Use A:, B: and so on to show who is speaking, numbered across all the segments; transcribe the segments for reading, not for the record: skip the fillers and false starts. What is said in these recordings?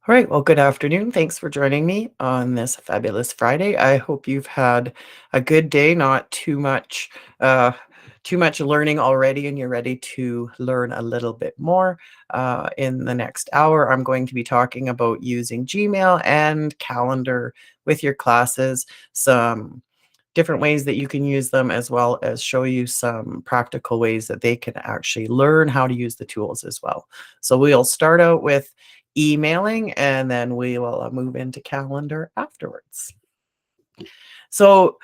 A: All right. Well, good afternoon. Thanks for joining me on this fabulous Friday. I hope you've had a good day, not uh, too much learning already, and you're ready to learn a little bit more. In the next hour, I'm going to be talking about using Gmail and Calendar with your classes, some different ways that you can use them, as well as show you some practical ways that they can actually learn how to use the tools as well. So we'll start out with emailing, and then we will move into calendar afterwards. So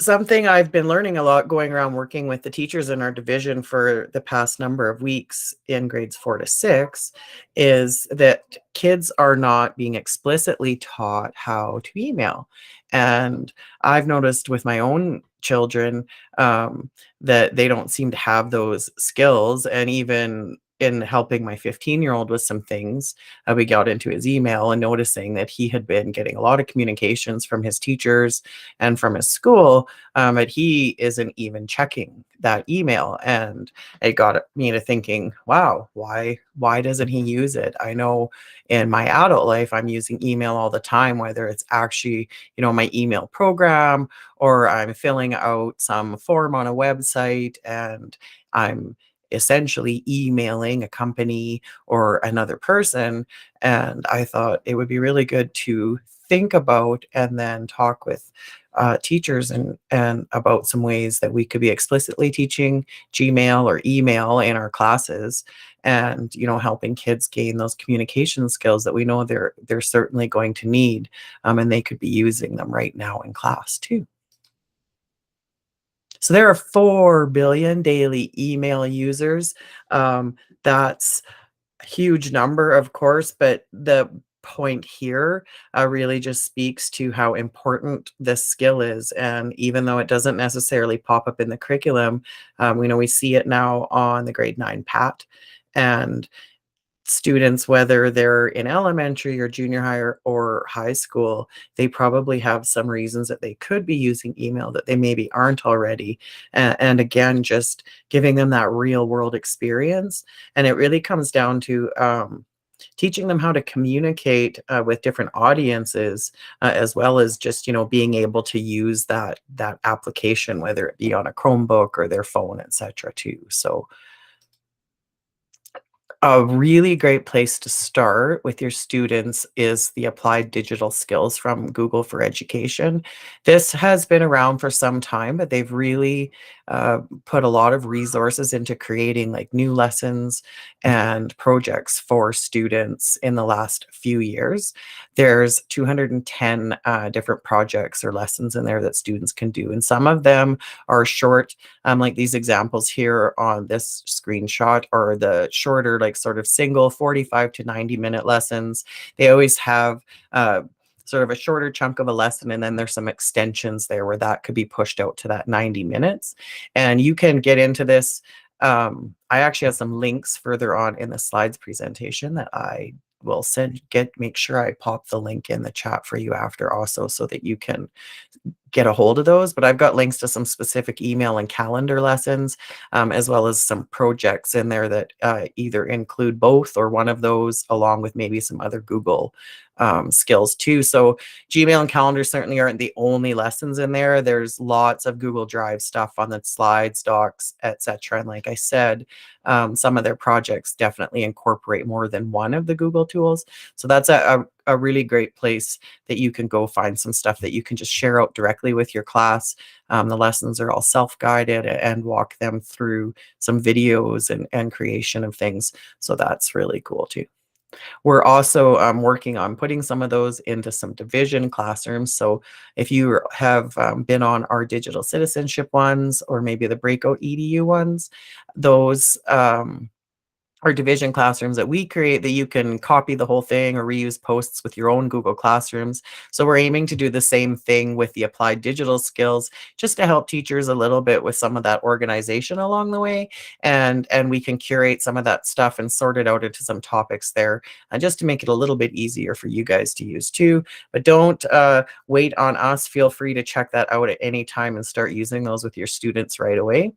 A: something I've been learning a lot going around working with the teachers in our division for the past number of weeks in grades 4 to 6 is that kids are not being explicitly taught how to email. And I've noticed with my own children that they don't seem to have those skills. And even in helping my 15-year-old with some things, we got into his email and noticing that he had been getting a lot of communications from his teachers and from his school, but he isn't even checking that email. And it got me to thinking, wow, why doesn't he use it? I know in my adult life I'm using email all the time, whether it's actually, my email program, or I'm filling out some form on a website and I'm essentially emailing a company or another person. And I thought it would be really good to think about and then talk with teachers and about some ways that we could be explicitly teaching Gmail or email in our classes, and helping kids gain those communication skills that we know they're certainly going to need, and they could be using them right now in class too. So there are 4 billion daily email users. That's a huge number, of course, but the point here really just speaks to how important this skill is. And even though it doesn't necessarily pop up in the curriculum, we know we see it now on the grade 9 PAT. And students, whether they're in elementary or junior high or high school, they probably have some reasons that they could be using email that they maybe aren't already. And again, just giving them that real world experience. And it really comes down to teaching them how to communicate with different audiences, as well as just being able to use that application, whether it be on a Chromebook or their phone, etc. too. So a really great place to start with your students is the Applied Digital Skills from Google for Education. This has been around for some time, but they've really put a lot of resources into creating like new lessons and projects for students in the last few years. There's 210 different projects or lessons in there that students can do, and some of them are short, like these examples here on this screenshot are the shorter, like sort of single 45 to 90-minute lessons. They always have sort of a shorter chunk of a lesson, and then there's some extensions there where that could be pushed out to that 90 minutes. And you can get into this. I actually have some links further on in the slides presentation that I will make sure I pop the link in the chat for you after also, so that you can get a hold of those. But I've got links to some specific email and calendar lessons, as well as some projects in there that either include both or one of those, along with maybe some other Google skills too. So Gmail and calendar certainly aren't the only lessons in there. There's lots of Google Drive stuff on the slides, docs, etc. And like I said, some of their projects definitely incorporate more than one of the Google tools. So that's a really great place that you can go find some stuff that you can just share out directly with your class. The lessons are all self-guided and walk them through some videos and creation of things. So that's really cool too. We're also working on putting some of those into some division classrooms. So if you have been on our digital citizenship ones, or maybe the breakout EDU ones, those or division classrooms that we create, that you can copy the whole thing or reuse posts with your own Google Classrooms. So we're aiming to do the same thing with the applied digital skills, just to help teachers a little bit with some of that organization along the way. And we can curate some of that stuff and sort it out into some topics there, just to make it a little bit easier for you guys to use too. But don't wait on us. Feel free to check that out at any time and start using those with your students right away.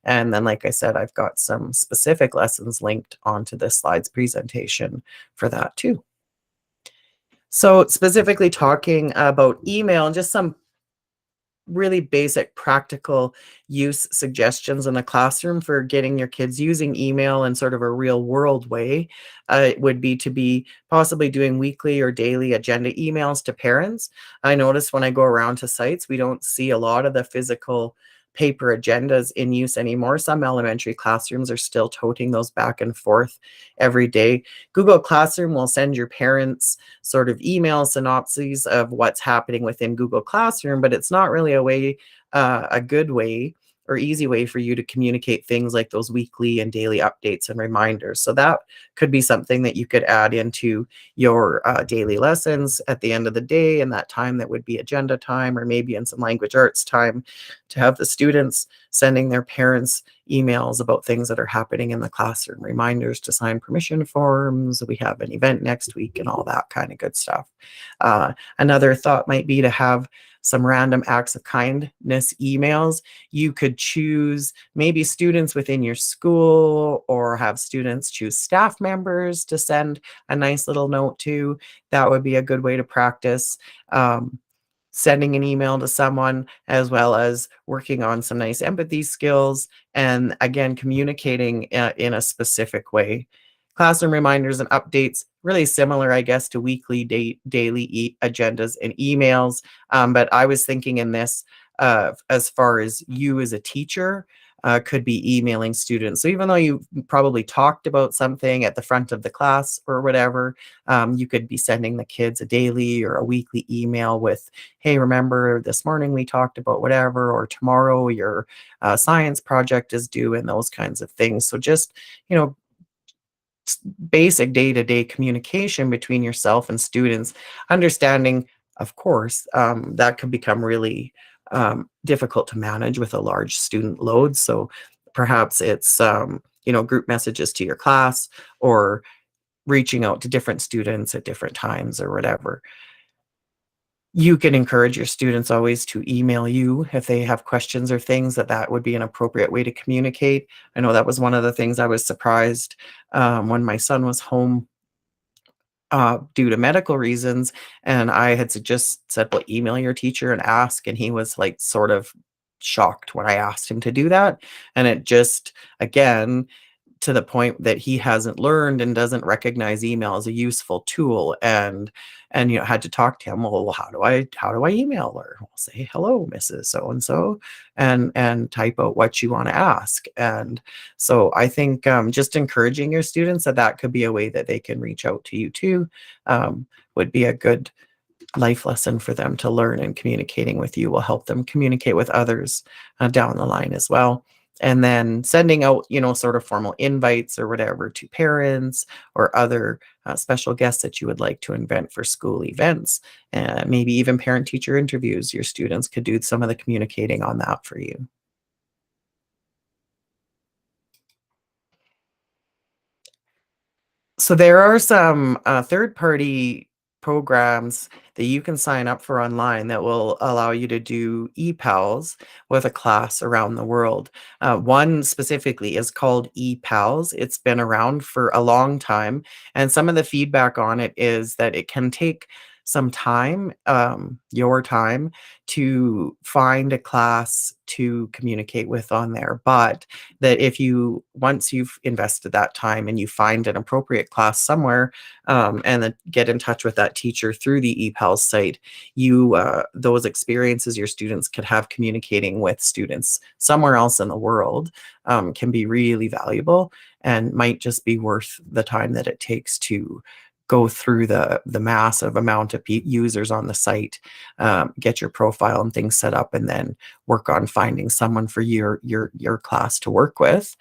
A: And then, like I said, I've got some specific lessons linked onto this slides presentation for that too. So specifically talking about email and just some really basic practical use suggestions in the classroom for getting your kids using email in sort of a real world way would be to be possibly doing weekly or daily agenda emails to parents. I notice when I go around to sites, we don't see a lot of the physical paper agendas in use anymore. Some elementary classrooms are still toting those back and forth every day. Google Classroom will send your parents sort of email synopses of what's happening within Google Classroom, but it's not really a good way or easy way for you to communicate things like those weekly and daily updates and reminders. So that could be something that you could add into your daily lessons at the end of the day, and that time that would be agenda time, or maybe in some language arts time, to have the students sending their parents emails about things that are happening in the classroom, reminders to sign permission forms. We have an event next week and all that kind of good stuff. Another thought might be to have some random acts of kindness emails. You could choose maybe students within your school, or have students choose staff members to send a nice little note to. That would be a good way to practice. Sending an email to someone, as well as working on some nice empathy skills, and again, communicating in a specific way. Classroom reminders and updates, really similar, I guess, to weekly, daily agendas and emails. But I was thinking in this, as far as you as a teacher, could be emailing students. So even though you probably talked about something at the front of the class or whatever, you could be sending the kids a daily or a weekly email with, hey, remember this morning we talked about whatever, or tomorrow your science project is due, and those kinds of things. So just, you know, basic day-to-day communication between yourself and students, understanding, of course, that could become really difficult to manage with a large student load. So perhaps it's, group messages to your class, or reaching out to different students at different times or whatever. You can encourage your students always to email you if they have questions or things, that would be an appropriate way to communicate. I know that was one of the things I was surprised when my son was home due to medical reasons, and I had just said, "Well, email your teacher and ask," and he was like sort of shocked when I asked him to do that. And it just, again, to the point that he hasn't learned and doesn't recognize email as a useful tool, and had to talk to him. Well, how do I email her? Well, say hello, Mrs. So and so, and type out what you want to ask. And so I think, just encouraging your students that could be a way that they can reach out to you too, would be a good life lesson for them to learn, and communicating with you will help them communicate with others down the line as well. And then sending out, sort of formal invites or whatever to parents or other special guests that you would like to invent for school events. Maybe even parent teacher interviews. Your students could do some of the communicating on that for you. So there are some third-party programs that you can sign up for online that will allow you to do ePals with a class around the world. One specifically is called ePals. It's been around for a long time, and some of the feedback on it is that it can take some time, your time, to find a class to communicate with on there. But that if you once you've invested that time and you find an appropriate class somewhere, and then get in touch with that teacher through the ePals site, you those experiences your students could have communicating with students somewhere else in the world, can be really valuable, and might just be worth the time that it takes to go through the massive amount of users on the site, get your profile and things set up, and then work on finding someone for your class to work with.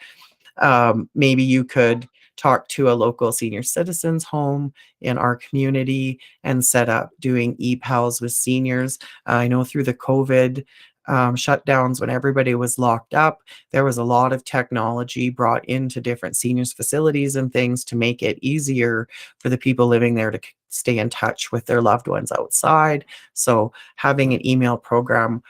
A: Maybe you could talk to a local senior citizens home in our community and set up doing ePals with seniors. I know through the COVID shutdowns, when everybody was locked up, there was a lot of technology brought into different seniors facilities and things to make it easier for the people living there to stay in touch with their loved ones outside. So having an email program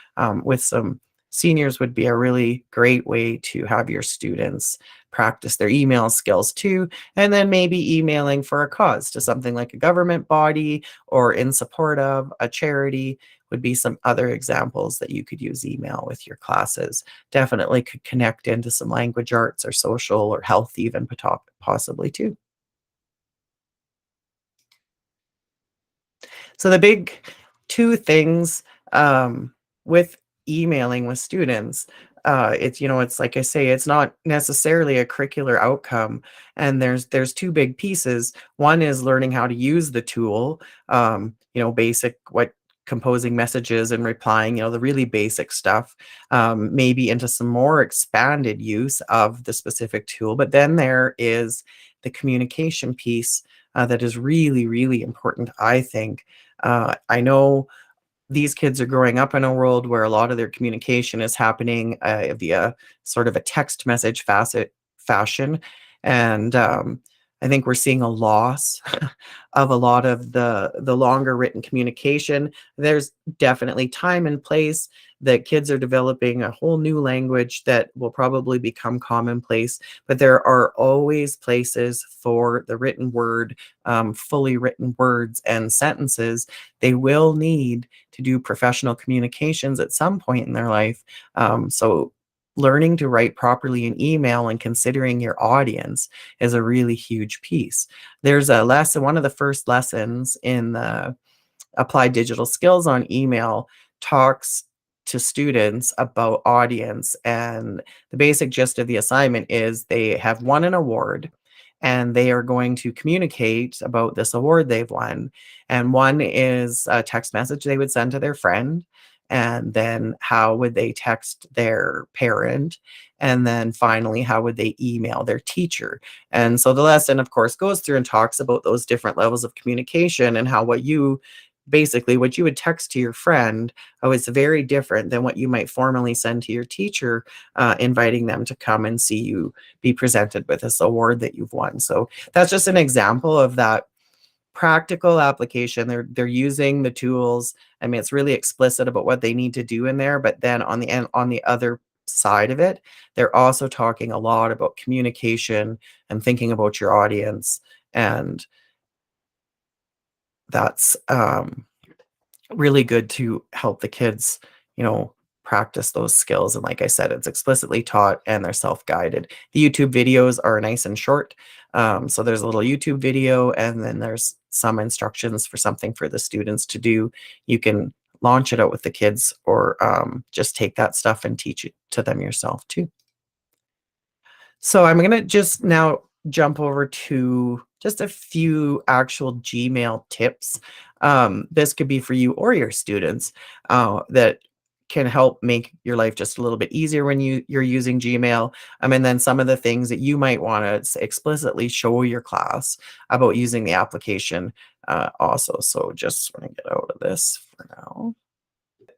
A: with some Seniors would be a really great way to have your students practice their email skills too, and then maybe emailing for a cause to something like a government body or in support of a charity would be some other examples that you could use email with your classes. Definitely could connect into some language arts or social or health even possibly too. So the big 2 things, with emailing with students, it's like I say, it's not necessarily a curricular outcome, and there's 2 big pieces. One is learning how to use the tool, basic what composing messages and replying, the really basic stuff, maybe into some more expanded use of the specific tool, but then there is the communication piece, that is really, really important, I think. I know these kids are growing up in a world where a lot of their communication is happening via sort of a text message fashion. And I think we're seeing a loss of a lot of the longer written communication. There's definitely time and place that kids are developing a whole new language that will probably become commonplace, but there are always places for the written word, fully written words and sentences. They will need to do professional communications at some point in their life. So learning to write properly in email and considering your audience is a really huge piece. There's a lesson, one of the first lessons in the applied digital skills on email talks to students about audience. And the basic gist of the assignment is they have won an award and they are going to communicate about this award they've won. And one is a text message they would send to their friend. And then how would they text their parent? And then finally, how would they email their teacher? And so the lesson, of course, goes through and talks about those different levels of communication and how what you would text to your friend, is very different than what you might formally send to your teacher, inviting them to come and see you be presented with this award that you've won. So that's just an example of that practical application. They're using the tools. I mean, it's really explicit about what they need to do in there, but then on the other side of it, they're also talking a lot about communication and thinking about your audience. And that's really good to help the kids, you know, practice those skills. And like I said, it's explicitly taught and they're self-guided. The YouTube videos are nice and short. So there's a little YouTube video and then there's some instructions for something for the students to do. You can launch it out with the kids or just take that stuff and teach it to them yourself too. So I'm gonna just now jump over to just a few actual Gmail tips. This could be for you or your students that can help make your life just a little bit easier when you're using Gmail. And then some of the things that you might want to explicitly show your class about using the application also. So just want to get out of this for now.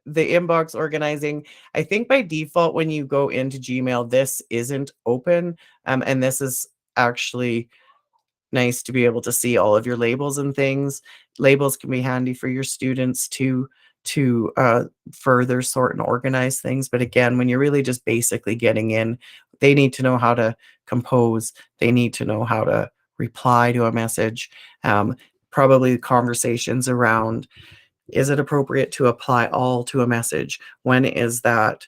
A: The inbox organizing, I think by default, when you go into Gmail, this isn't open. And this is actually nice to be able to see all of your labels and things. Labels can be handy for your students to further sort and organize things. But again, when you're really just basically getting in, they need to know how to compose. They need to know how to reply to a message. Probably conversations around, is it appropriate to apply all to a message? When is that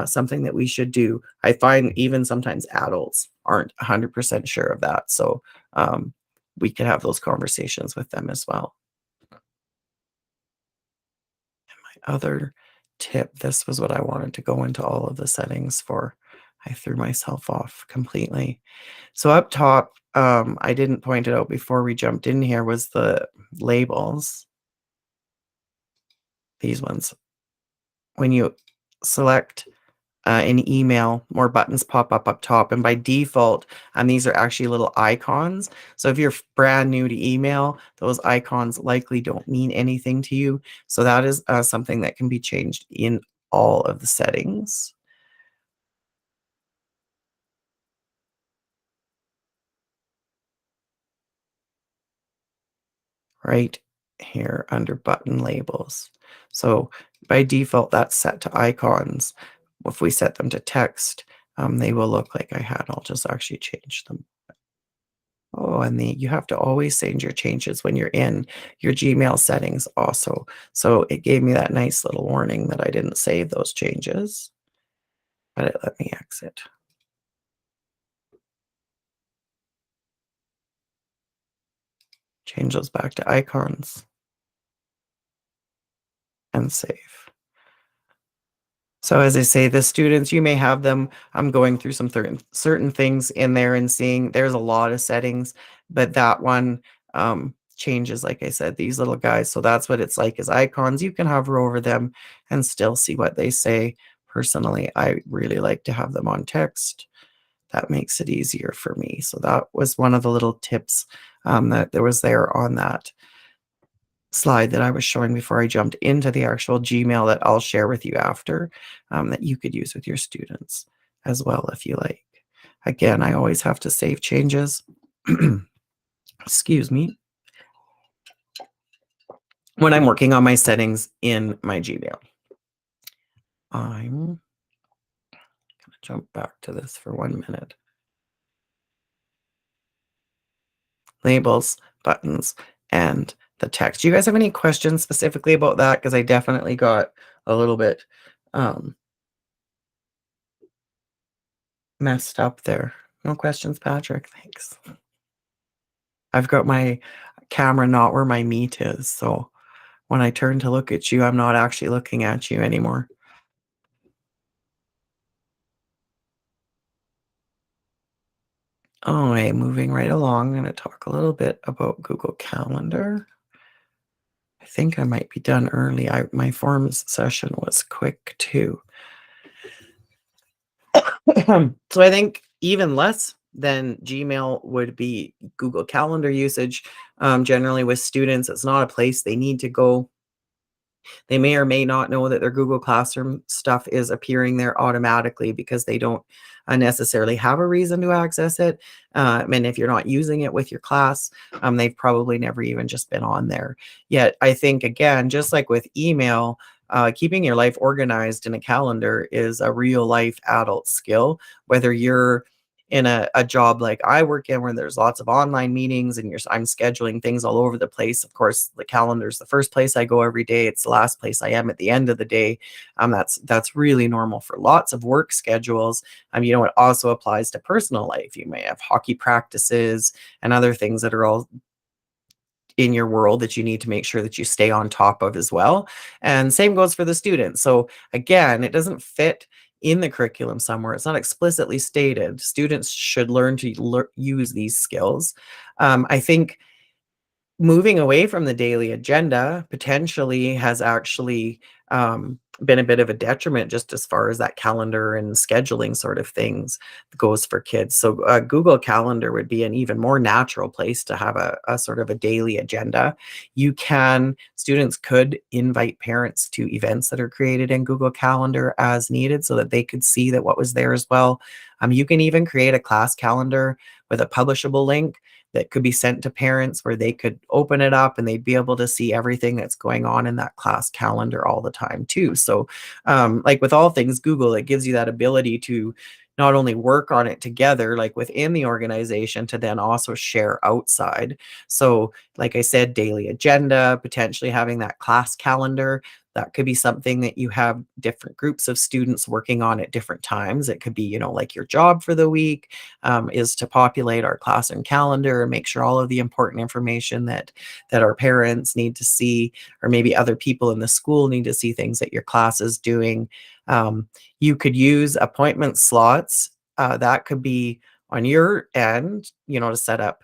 A: something that we should do? I find even sometimes adults aren't 100% sure of that. So we could have those conversations with them as well. Other tip, this was what I wanted to go into all of the settings for. I threw myself off completely. So up top, I didn't point it out before we jumped in here, was the labels, these ones. When you select an email, more buttons pop up top. And by default, these are actually little icons. So if you're brand new to email, those icons likely don't mean anything to you. So that is something that can be changed in all of the settings. Right here under button labels. So by default, that's set to icons. if we set them to text, they will look like I had. I'll just actually change them. Oh, and you have to always save your changes when you're in your Gmail settings also. So it gave me that nice little warning that I didn't save those changes, but it let me exit. Change those back to icons and save. So as I say, the students, you may have them, I'm going through some certain things in there and seeing there's a lot of settings, but that one changes, like I said, these little guys. So that's what it's like as icons. You can hover over them and still see what they say. Personally, I really like to have them on text. That makes it easier for me. So that was one of the little tips that there was there on that slide that I was showing before I jumped into the actual Gmail that I'll share with you after, that you could use with your students as well if you like. Again, I always have to save changes. Excuse me. When I'm working on my settings in my Gmail. I'm going to jump back to this for 1 minute. Labels, buttons, and the text. Do you guys have any questions specifically about that? Because I definitely got a little bit messed up there. No questions, Patrick. Thanks. I've got my camera not where my meat is, so when I turn to look at you, I'm not actually looking at you anymore. All right, moving right along, I'm going to talk a little bit about Google Calendar. I think I might be done early. My forms session was quick too. So I think even less than Gmail would be Google Calendar usage. Generally with students, it's not a place they need to go. They may or may not know that their Google Classroom stuff is appearing there automatically because they don't necessarily have a reason to access it. And if you're not using it with your class, they've probably never even just been on there. Yet I think, again, just like with email, keeping your life organized in a calendar is a real life adult skill, whether you're in a job like I work in where there's lots of online meetings and I'm scheduling things all over the place. Of course, the calendar is the first place I go every day. It's the last place I am at the end of the day. That's really normal for lots of work schedules. It also applies to personal life. You may have hockey practices and other things that are all in your world that you need to make sure that you stay on top of as well. And same goes for the students. So again, it doesn't fit in the curriculum somewhere. It's not explicitly stated. Students should learn to use these skills. I think moving away from the daily agenda potentially has actually been a bit of a detriment just as far as that calendar and scheduling sort of things goes for kids. So Google Calendar would be an even more natural place to have a sort of a daily agenda. Students could invite parents to events that are created in Google Calendar as needed so that they could see that what was there as well. You can even create a class calendar with a publishable link that could be sent to parents where they could open it up and they'd be able to see everything that's going on in that class calendar all the time too. So like with all things Google, it gives you that ability to not only work on it together, like within the organization, to then also share outside. So like I said, daily agenda, potentially having that class calendar, that could be something that you have different groups of students working on at different times. It could be, like your job for the week is to populate our classroom calendar and make sure all of the important information that our parents need to see, or maybe other people in the school need to see things that your class is doing. You could use appointment slots. That could be on your end, to set up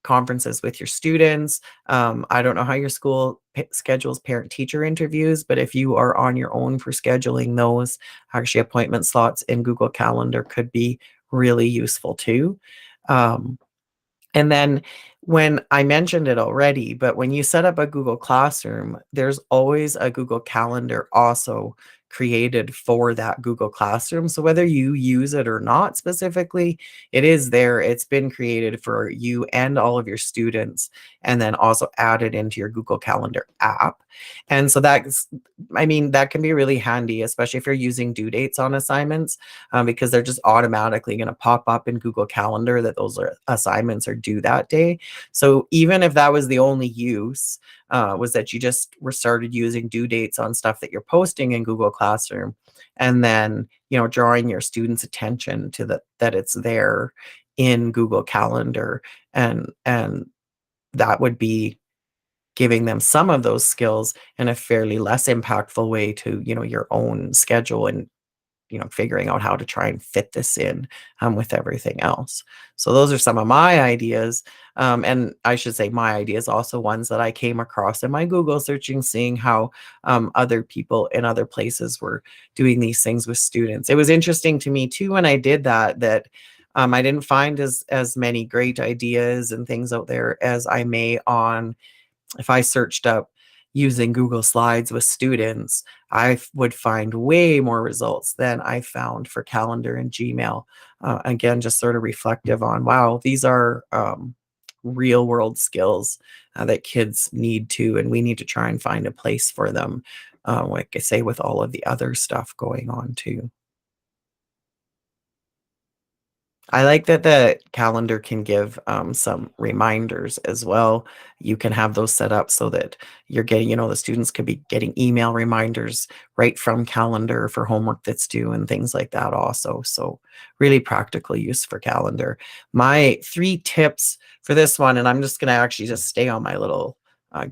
A: conferences with your students. I don't know how your school schedules parent-teacher interviews, but if you are on your own for scheduling those, actually appointment slots in Google Calendar could be really useful too. And then when I mentioned it already, but when you set up a Google Classroom, there's always a Google Calendar also created for that Google Classroom. So whether you use it or not specifically, it is there. It's been created for you and all of your students, and then also added into your Google Calendar app. And so that's, I mean, that can be really handy, especially if you're using due dates on assignments, because they're just automatically going to pop up in Google Calendar that those are assignments are due that day. So even if that was the only use, was that you just were started using due dates on stuff that you're posting in Google Classroom, and then drawing your students' attention to that it's there in Google Calendar, and that would be giving them some of those skills in a fairly less impactful way to your own schedule, and figuring out how to try and fit this in with everything else. So those are some of my ideas. And I should say my ideas also ones that I came across in my Google searching, seeing how other people in other places were doing these things with students. It was interesting to me too when I did that I didn't find as many great ideas and things out there as I may on if I searched up using Google Slides with students, would find way more results than I found for Calendar and Gmail. Again, just sort of reflective on, wow, these are real world skills that kids need to, and we need to try and find a place for them. Like I say, with all of the other stuff going on too. I like that the calendar can give some reminders as well. You can have those set up so that you're getting, the students could be getting email reminders right from calendar for homework that's due and things like that also. So really practical use for calendar. My three tips for this one, and I'm just going to actually just stay on my little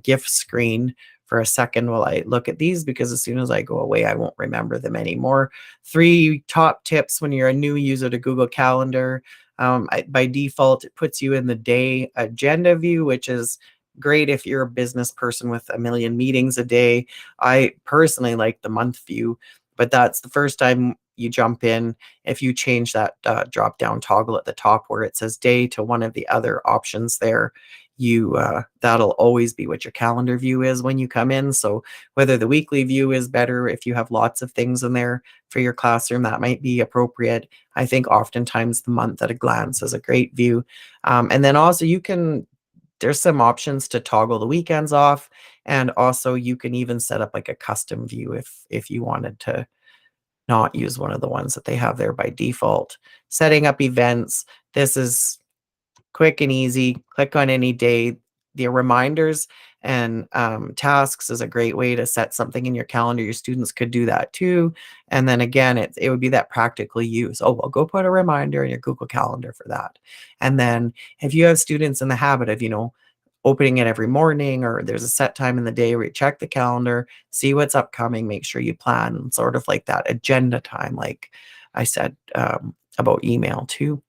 A: GIF screen for a second while I look at these, because as soon as I go away, I won't remember them anymore. Three top tips when you're a new user to Google Calendar. By default, it puts you in the day agenda view, which is great if you're a business person with a million meetings a day. I personally like the month view, but that's the first time you jump in. If you change that drop down toggle at the top where it says day to one of the other options there, you that'll always be what your calendar view is when you come in. So whether the weekly view is better, if you have lots of things in there for your classroom, that might be appropriate. I think oftentimes the month at a glance is a great view. And then also there's some options to toggle the weekends off. And also you can even set up like a custom view if you wanted to not use one of the ones that they have there by default. Setting up events. This is quick and easy. Click on any day. The reminders and tasks is a great way to set something in your calendar. Your students could do that too. And then again, it would be that practical use. Oh, well, go put a reminder in your Google Calendar for that. And then if you have students in the habit of, opening it every morning, or there's a set time in the day where you check the calendar, see what's upcoming, make sure you plan sort of like that agenda time, like I said about email too.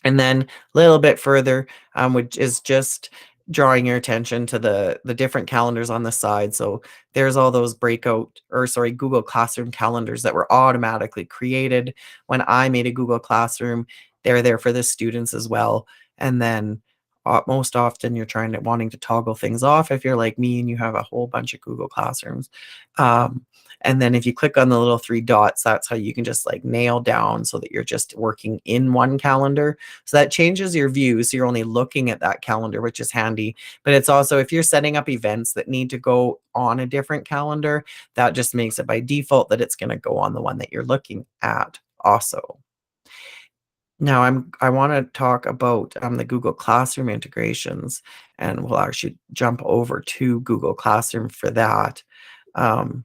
A: And then a little bit further, which is just drawing your attention to the different calendars on the side. So there's all those Google Classroom calendars that were automatically created when I made a Google Classroom. They're there for the students as well. And then most often you're wanting to toggle things off if you're like me and you have a whole bunch of Google Classrooms. Um, and then if you click on the little three dots, that's how you can just like nail down so that you're just working in one calendar. So that changes your view. So you're only looking at that calendar, which is handy. But it's also, if you're setting up events that need to go on a different calendar, that just makes it by default that it's going to go on the one that you're looking at also. Now I want to talk about the Google Classroom integrations, and we'll actually jump over to Google Classroom for that. Um,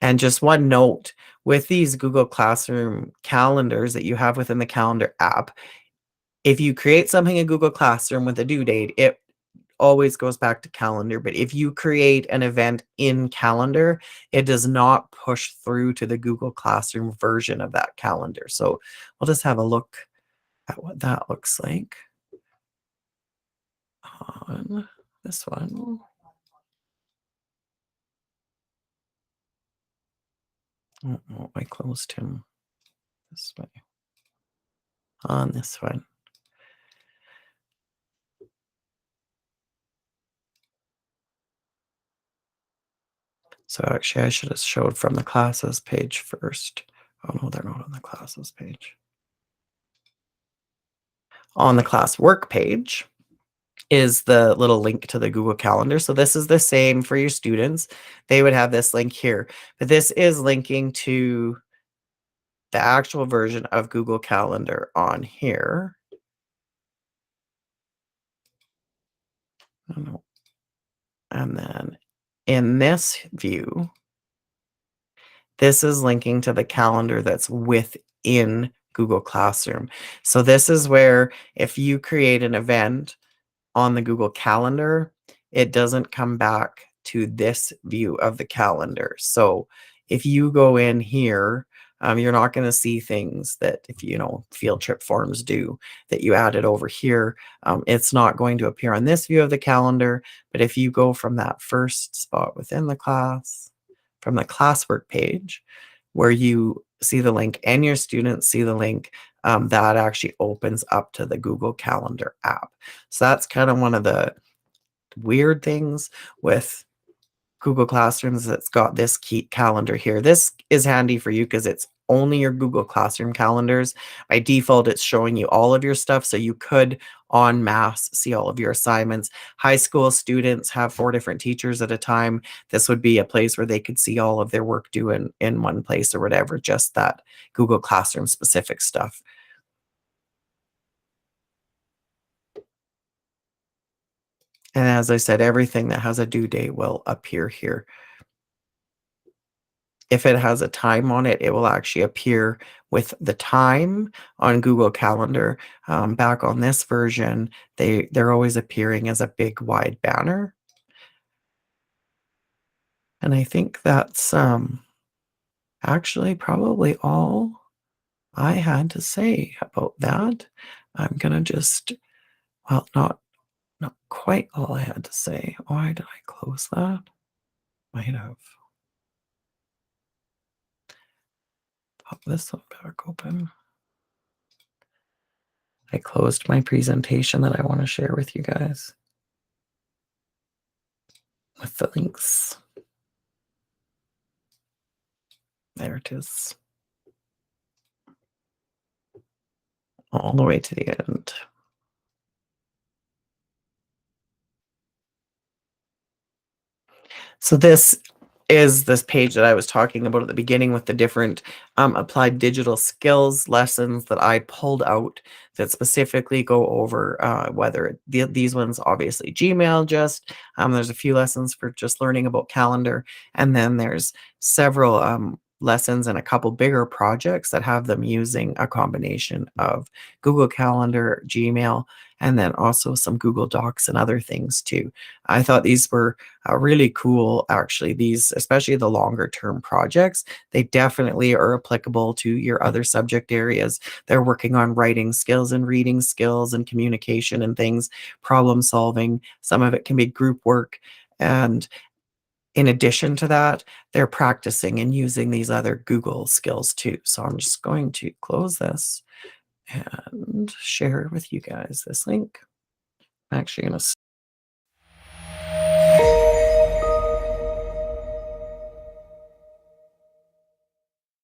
A: and just one note, with these Google Classroom calendars that you have within the calendar app, if you create something in Google Classroom with a due date, it always goes back to calendar. But if you create an event in calendar, it does not push through to the Google Classroom version of that calendar. So we'll just have a look at what that looks like on this one. Oh, I closed him this way on this one. So actually I should have showed from the classes page first. Oh no, they're not on the classes page. On the class work page is the little link to the Google Calendar. So this is the same for your students. They would have this link here, but this is linking to the actual version of Google Calendar on here. Oh, no. And then in this view, this is linking to the calendar that's within Google Classroom. So this is where if you create an event on the Google Calendar, it doesn't come back to this view of the calendar. So if you go in here, you're not going to see things that if you know field trip forms do that you added over here. It's not going to appear on this view of the calendar. But if you go from that first spot within the class, from the classwork page, where you see the link and your students see the link, that actually opens up to the Google Calendar app. So that's kind of one of the weird things with Google Classrooms that's got this key calendar here. This is handy for you because it's only your Google Classroom calendars. By default, it's showing you all of your stuff, so you could en masse see all of your assignments. High school students have 4 different teachers at a time. This would be a place where they could see all of their work due in one place or whatever, just that Google Classroom specific stuff. And as I said, everything that has a due date will appear here. If it has a time on it, it will actually appear with the time on Google Calendar. Back on this version, they're always appearing as a big wide banner. And I think that's actually probably all I had to say about that. I'm gonna just, well, not quite all I had to say. Why did I close that? Might have. Pop this one back open. I closed my presentation that I want to share with you guys with the links. There it is. All the way to the end. So this is this page that I was talking about at the beginning with the different applied digital skills lessons that I pulled out that specifically go over whether these ones, obviously Gmail, just there's a few lessons for just learning about calendar, and then there's several lessons and a couple bigger projects that have them using a combination of Google Calendar, Gmail, and then also some Google Docs and other things too. I thought these were really cool, actually. These, especially the longer term projects, they definitely are applicable to your other subject areas. They're working on writing skills and reading skills and communication and things, problem solving. Some of it can be group work. And in addition to that, they're practicing and using these other Google skills too. So I'm just going to close this and share with you guys this link. I'm actually going to